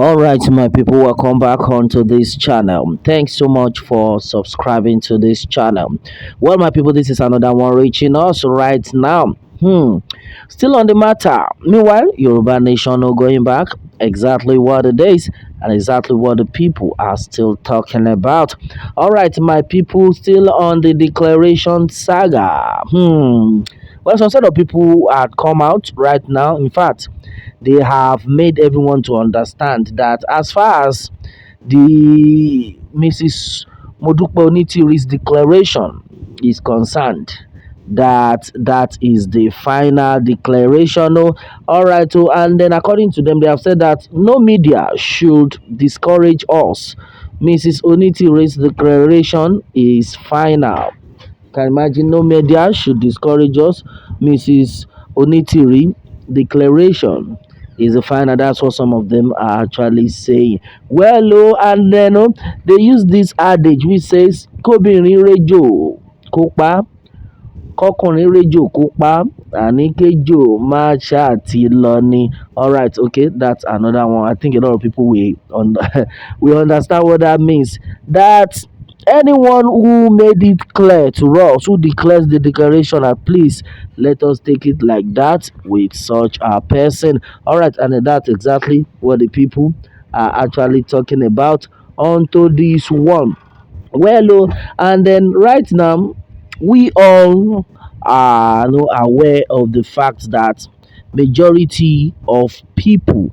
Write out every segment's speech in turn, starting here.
All right, my people, welcome back onto this channel. Thanks so much for subscribing to this channel. Well, my people, this is another one reaching us right now. Still on the matter. Meanwhile, Yoruba Nation no going back. Exactly what it is and exactly what the people are still talking about. All right, my people, still on the declaration saga. Well, some set of people had come out right now. In fact, they have made everyone to understand that as far as the Mrs. Modupe Onitiri's declaration is concerned, that is the final declaration. Oh, all right. Oh, and then according to them, they have said that no media should discourage us. Mrs. Onitiri's declaration is final. Can imagine no media should discourage us. Mrs. Onitiri declaration is the final. That's what some of them are actually saying. Well, oh, and then they use this adage which says, "Kóbìnrin rejo kópa, kọkùnrin rejò kó pa, àní kéjò má ṣáà ti lọ ni." All right, okay, that's another one. I think a lot of people will understand what that means. That anyone who made it clear to us, who declares the declaration, please let us take it like that with such a person. All right, and that's exactly what the people are actually talking about onto this one. Well, oh, and then right now, we all are aware of the fact that majority of people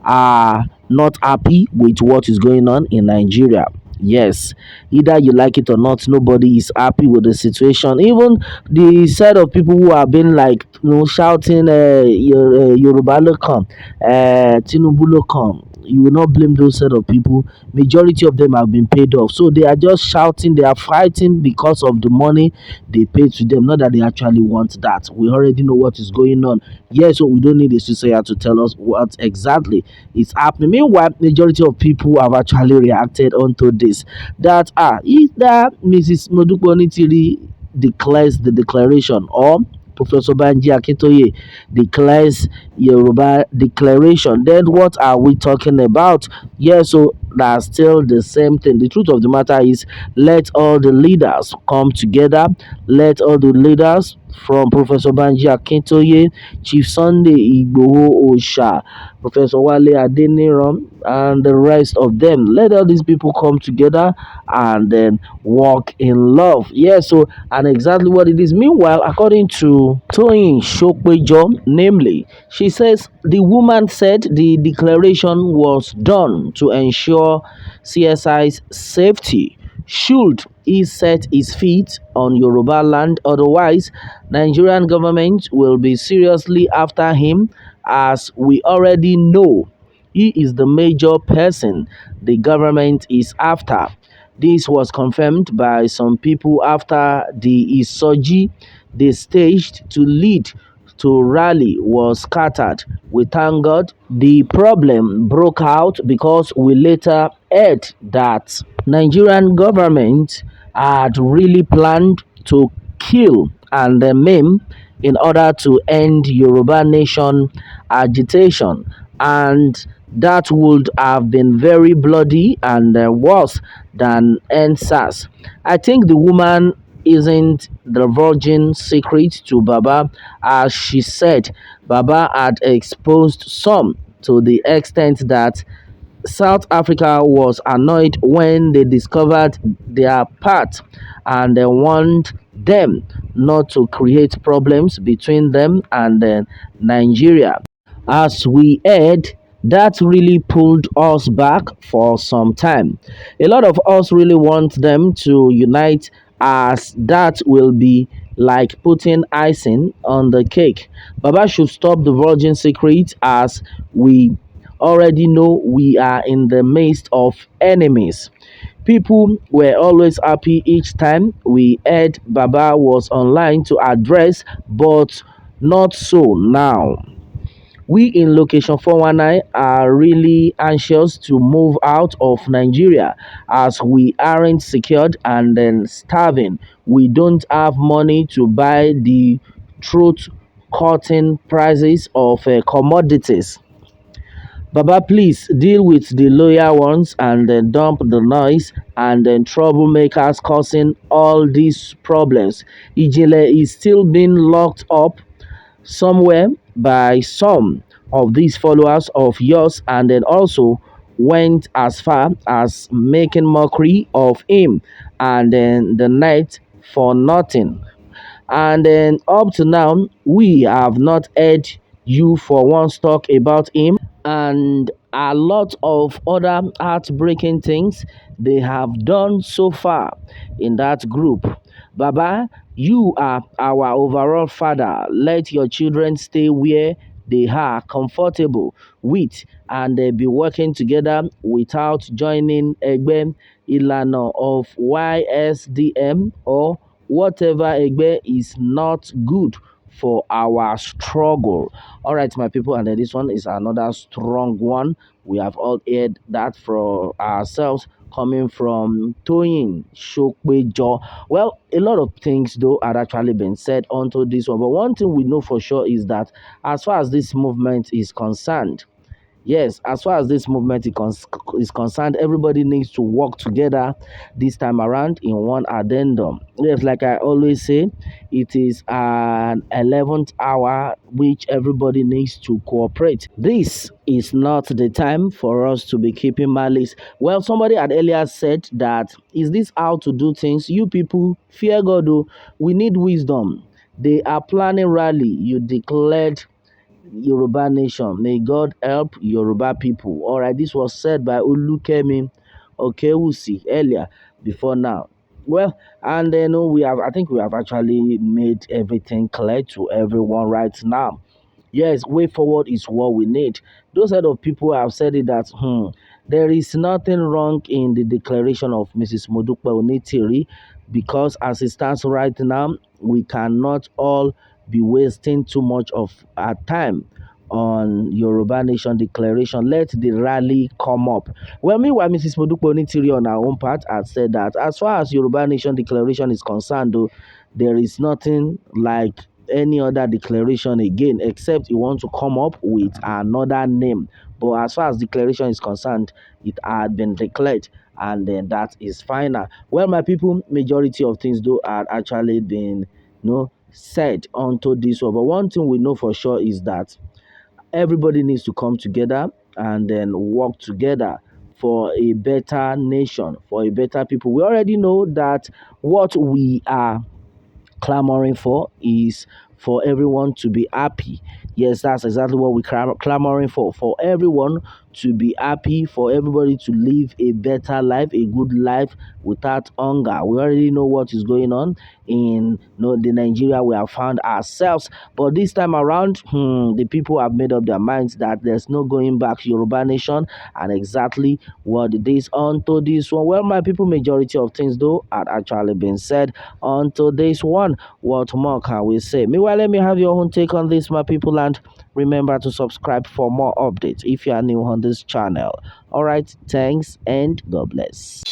are not happy with what is going on in Nigeria. Yes, either you like it or not, nobody is happy with the situation. Even the set of people who have been like shouting, Yoruba lo come, Tinubu lo come. You will not blame those set of people. Majority of them have been paid off, so they are just shouting. They are fighting because of the money they pay to them. Not that they actually want that. We already know what is going on. Yes, so we don't need a soothsayer to tell us what exactly is happening. Meanwhile, majority of people have actually reacted onto this. That either Mrs. Modukboni Tiri declares the declaration or Professor Banji Akintoye declares Yoruba declaration. Then what are we talking about? Yeah, so that's still the same thing. The truth of the matter is, let all the leaders come together. Let all the leaders from Professor Banji Akintoye, Chief Sunday Igboho Osha, Professor Wale Adeniran, and the rest of them. Let all these people come together and then walk in love. Yeah, so and exactly what it is. Meanwhile, according to Toyin Shokwejo, namely, she says the woman said the declaration was done to ensure CSI's safety. Should he set his feet on Yoruba land, otherwise Nigerian government will be seriously after him, as we already know. He is the major person the government is after. This was confirmed by some people after the Isoji they staged to lead to rally was scattered. We thank God the problem broke out because we later heard that Nigerian government had really planned to kill and maim in order to end Yoruba nation agitation, and that would have been very bloody and worse than NSAS. I think the woman isn't the virgin secret to Baba, as she said. Baba had exposed some to the extent that South Africa was annoyed when they discovered their part, and they want them not to create problems between them and Nigeria. As we heard, that really pulled us back for some time. A lot of us really want them to unite, as that will be like putting icing on the cake. Baba should stop the virgin secret, as we already know we are in the midst of enemies. People were always happy each time we heard Baba was online to address, but not so now. We in location 419 are really anxious to move out of Nigeria, as we aren't secured and then starving. We don't have money to buy the truth cutting prices of commodities. Baba, please deal with the loyal ones and then dump the noise and then troublemakers causing all these problems. Ijele is still being locked up somewhere by some of these followers of yours and then also went as far as making mockery of him and then the night for nothing. And then up to now, we have not heard you for once talk about him and a lot of other heartbreaking things they have done so far in that group. Baba, you are our overall father. Let your children stay where they are comfortable with and they be working together without joining Egbe Ilana of YSDM or whatever Egbe is not good for our struggle. All right, my people, and then this one is another strong one. We have all heard that from ourselves coming from Toyin Shokwejo. Well, a lot of things though had actually been said onto this one, but one thing we know for sure is that as far as this movement is concerned, yes, as far as this movement is concerned, everybody needs to work together this time around in one addendum. Yes, like I always say, it is an 11th hour which everybody needs to cooperate. This is not the time for us to be keeping malice. Well, somebody had earlier said that, is this how to do things? You people, fear God, oh, we need wisdom. They are planning rally. You declared Yoruba nation. May God help Yoruba people. All right, this was said by Olukemi Okewusi earlier before now. Well, and then we have, I think we have actually made everything clear to everyone right now. Yes, way forward is what we need. Those set of people have said it that there is nothing wrong in the declaration of Mrs. Modupe Onitiri because as it stands right now, we cannot all be wasting too much of our time on Yoruba Nation declaration. Let the rally come up. Well, meanwhile, Mrs. Modupe Onitiri on her own part had said that as far as Yoruba Nation declaration is concerned, though, there is nothing like any other declaration again except you want to come up with another name. But as far as declaration is concerned, it had been declared and then that is final. Well, my people, majority of things though had actually been said onto this one. But one thing we know for sure is that everybody needs to come together and then work together for a better nation, for a better people. We already know that what we are clamoring for is for everyone to be happy. Yes, that's exactly what we're clamoring for everyone to be happy, for everybody to live a better life, a good life without hunger. We already know what is going on in the Nigeria we have found ourselves. But this time around, the people have made up their minds that there's no going back to Yoruba nation and exactly what it is onto this one. Well, my people, majority of things though had actually been said onto this one. What more can we say? Meanwhile, let me have your own take on this, my people, and remember to subscribe for more updates if you are new on this channel. All right, thanks and God bless.